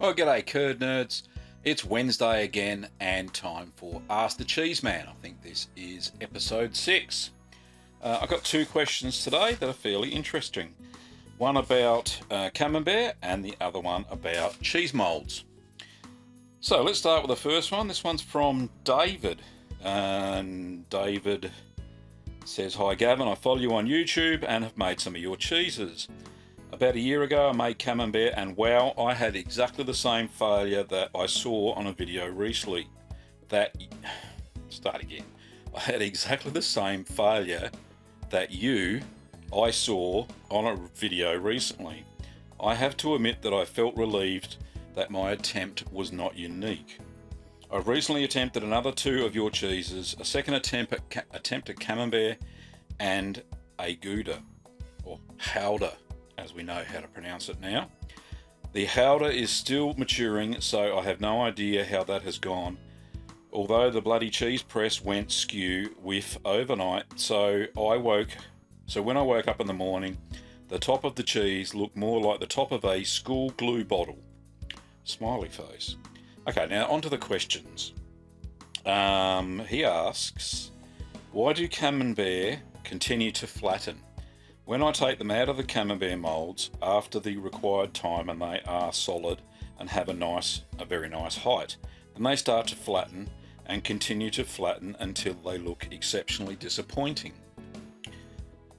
Oh, g'day, curd nerds. It's Wednesday again and time for Ask the Cheeseman. I think this is episode 6. I've got 2 questions today that are fairly interesting. One about Camembert and the other one about cheese moulds. So let's start with the first one. This one's from David. And David says, "Hi Gavin, I follow you on YouTube and have made some of your cheeses. About a year ago I made Camembert and wow, I had exactly the same failure that I saw on a video recently. I had exactly the same failure that I saw on a video recently. I have to admit that I felt relieved that my attempt was not unique. I've recently attempted another 2 of your cheeses, a second attempt at Camembert and a Gouda, or Howder, as we know how to pronounce it now. The Howder is still maturing, so I have no idea how that has gone. Although the bloody cheese press went skew with overnight, so when I woke up in the morning, the top of the cheese looked more like the top of a school glue bottle. Smiley face. Okay, now on to the questions. He asks, why do Camembert continue to flatten? When I take them out of the Camembert moulds after the required time and they are solid and have a very nice height, then they start to flatten and continue to flatten until they look exceptionally disappointing.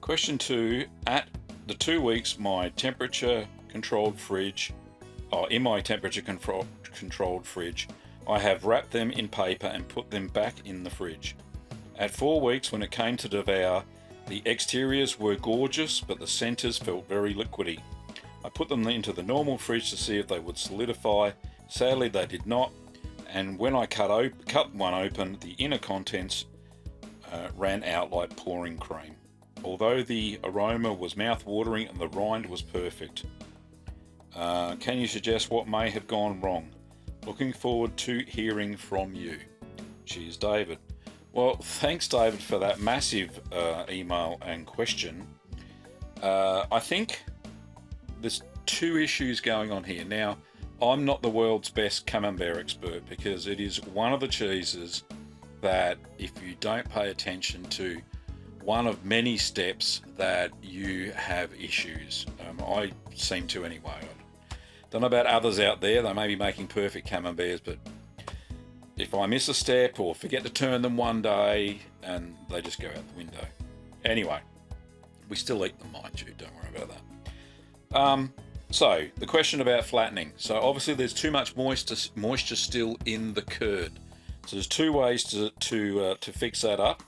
Question 2, at the 2 weeks in my temperature controlled fridge, I have wrapped them in paper and put them back in the fridge. At 4 weeks, when it came to devour, the exteriors were gorgeous, but the centres felt very liquidy. I put them into the normal fridge to see if they would solidify. Sadly, they did not, and when I cut one open, the inner contents ran out like pouring cream. Although the aroma was mouth-watering and the rind was perfect. Can you suggest what may have gone wrong? Looking forward to hearing from you. Cheers, David." Well, thanks, David, for that massive email and question. I think there's 2 issues going on here. Now, I'm not the world's best Camembert expert because it is one of the cheeses that if you don't pay attention to one of many steps that you have issues. I seem to anyway. I don't know about others out there. They may be making perfect Camemberts, but if I miss a step or forget to turn them one day, and they just go out the window. Anyway, we still eat them, mind you, don't worry about that. So, the question about flattening. So obviously there's too much moisture still in the curd. So there's 2 ways to fix that up.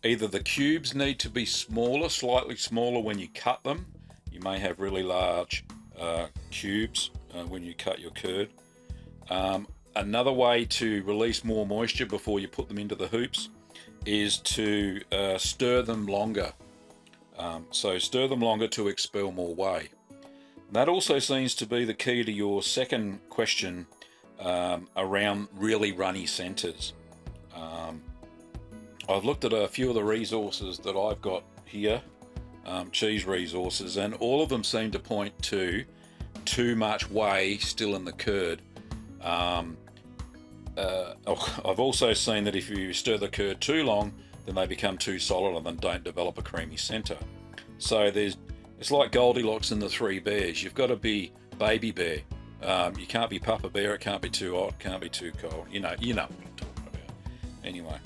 Either the cubes need to be smaller, slightly smaller when you cut them. You may have really large cubes when you cut your curd. Another way to release more moisture before you put them into the hoops is to stir them longer. So stir them longer to expel more whey. That also seems to be the key to your second question around really runny centres. I've looked at a few of the resources that I've got here, cheese resources, and all of them seem to point to too much whey still in the curd. I've also seen that if you stir the curd too long, then they become too solid and then don't develop a creamy centre. So it's like Goldilocks and the 3 bears. You've got to be baby bear. You can't be Papa Bear. It can't be too hot. Can't be too cold. You know what I'm talking about. Anyway,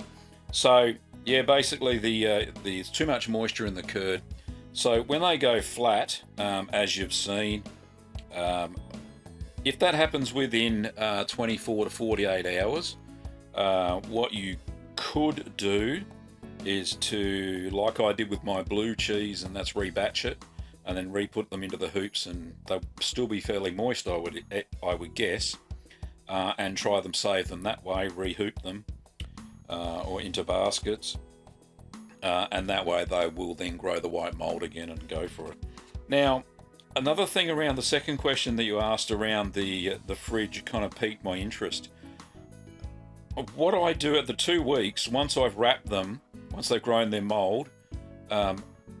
so yeah, basically there's too much moisture in the curd. So when they go flat, as you've seen, if that happens within 24 to 48 hours, what you could do is to, like I did with my blue cheese, and that's rebatch it and then re-put them into the hoops, and they'll still be fairly moist, I would guess, and try them, save them that way, re-hoop them or into baskets, and that way they will then grow the white mould again and go for it. Now, another thing around the second question that you asked around the fridge kind of piqued my interest. What I do at the 2 weeks, once I've wrapped them, once they've grown their mould,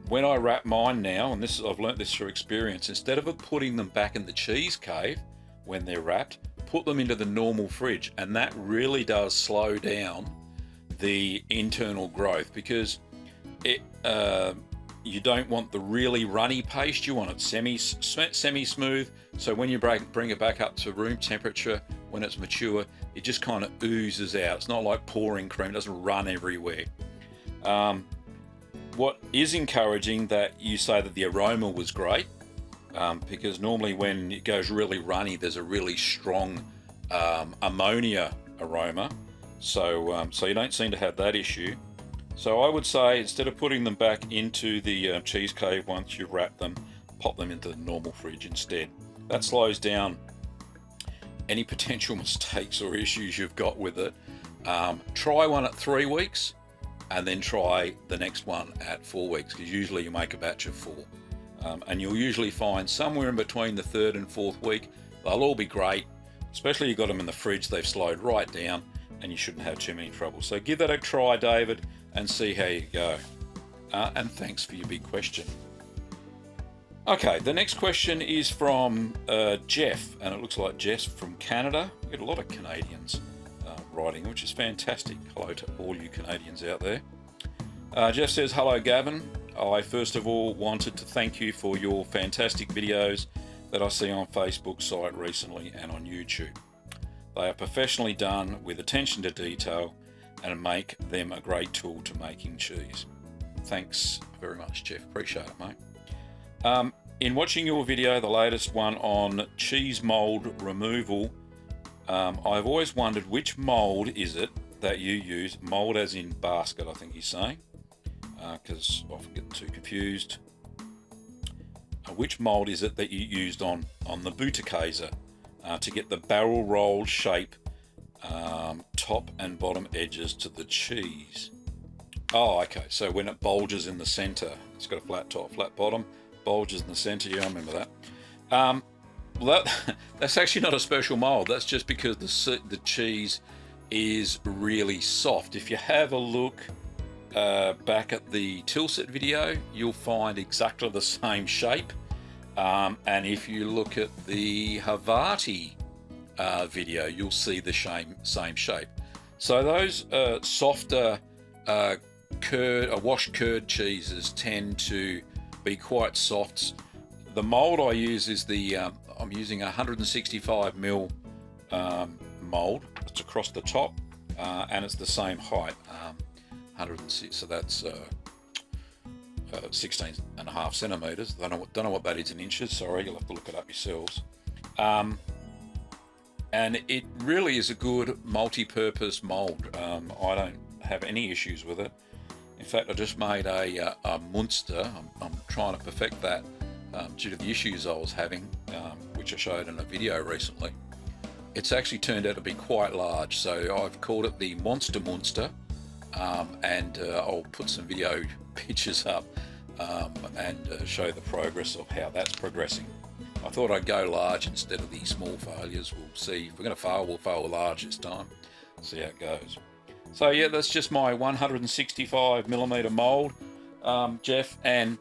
when I wrap mine now, and I've learnt this through experience, instead of putting them back in the cheese cave, when they're wrapped, put them into the normal fridge, and that really does slow down the internal growth, because you don't want the really runny paste. You want it semi-smooth, so when you bring it back up to room temperature, when it's mature, it just kind of oozes out. It's not like pouring cream, it doesn't run everywhere. What is encouraging that you say that the aroma was great, because normally when it goes really runny, there's a really strong ammonia aroma, so you don't seem to have that issue. So I would say, instead of putting them back into the cheese cave once you've wrapped them, pop them into the normal fridge instead. That slows down any potential mistakes or issues you've got with it. Try one at 3 weeks, and then try the next one at 4 weeks, because usually you make a batch of 4. And you'll usually find somewhere in between the 3rd and 4th week, they'll all be great, especially you've got them in the fridge, they've slowed right down, and you shouldn't have too many trouble. So give that a try, David, and see how you go. And thanks for your big question. Okay, the next question is from Jeff, and it looks like Jeff's from Canada. We get a lot of Canadians writing, which is fantastic. Hello to all you Canadians out there. Jeff says, hello Gavin. I first of all wanted to thank you for your fantastic videos that I see on Facebook site recently and on YouTube. They are professionally done with attention to detail and make them a great tool to making cheese. Thanks very much, Jeff. Appreciate it, mate. In watching your video, the latest one on cheese mold removal, I've always wondered which mold is it that you use. Mold as in basket, I think he's saying, because I often get too confused. Which mold is it that you used on the Butterkäse to get the barrel roll shape, top and bottom edges to the cheese? Oh, okay, so when it bulges in the center, it's got a flat top, flat bottom, bulges in the center. Yeah, I remember that. Well, that's actually not a special mold. That's just because the cheese is really soft. If you have a look back at the Tilsit video, you'll find exactly the same shape. And if you look at the Havarti video, you'll see the same shape. So those softer washed curd cheeses tend to be quite soft. The mold I use is I'm using a 165 mil mold. It's across the top, and it's the same height, 106. So that's 16.5 centimeters. Don't know what that is in inches. Sorry, you'll have to look it up yourselves. And it really is a good multi-purpose mold. I don't have any issues with it. In fact, I just made a Munster. I'm trying to perfect that due to the issues I was having, which I showed in a video recently. It's actually turned out to be quite large, so I've called it the Monster Munster, and I'll put some video pictures up and show the progress of how that's progressing. I thought I'd go large instead of the small failures. We'll see. If we're going to fail, we'll fail large this time. See how it goes. So yeah, that's just my 165 millimeter mold, Jeff, and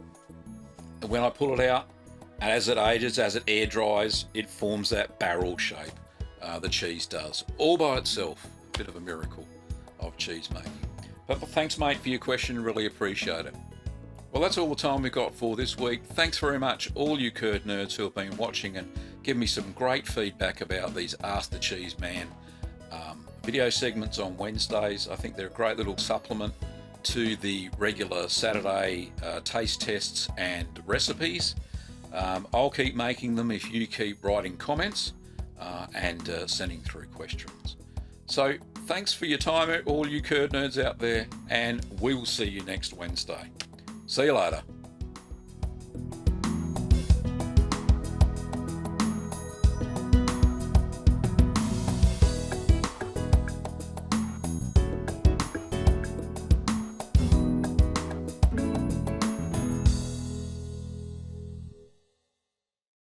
when I pull it out, and as it ages, as it air dries, it forms that barrel shape. The cheese does, all by itself. A bit of a miracle of cheese making. But thanks, mate, for your question. Really appreciate it. Well, that's all the time we've got for this week. Thanks very much, all you curd nerds who have been watching and give me some great feedback about these Ask the Cheeseman video segments on Wednesdays. I think they're a great little supplement to the regular Saturday taste tests and recipes. I'll keep making them if you keep writing comments and sending through questions. So thanks for your time, all you curd nerds out there, and we will see you next Wednesday. See you later.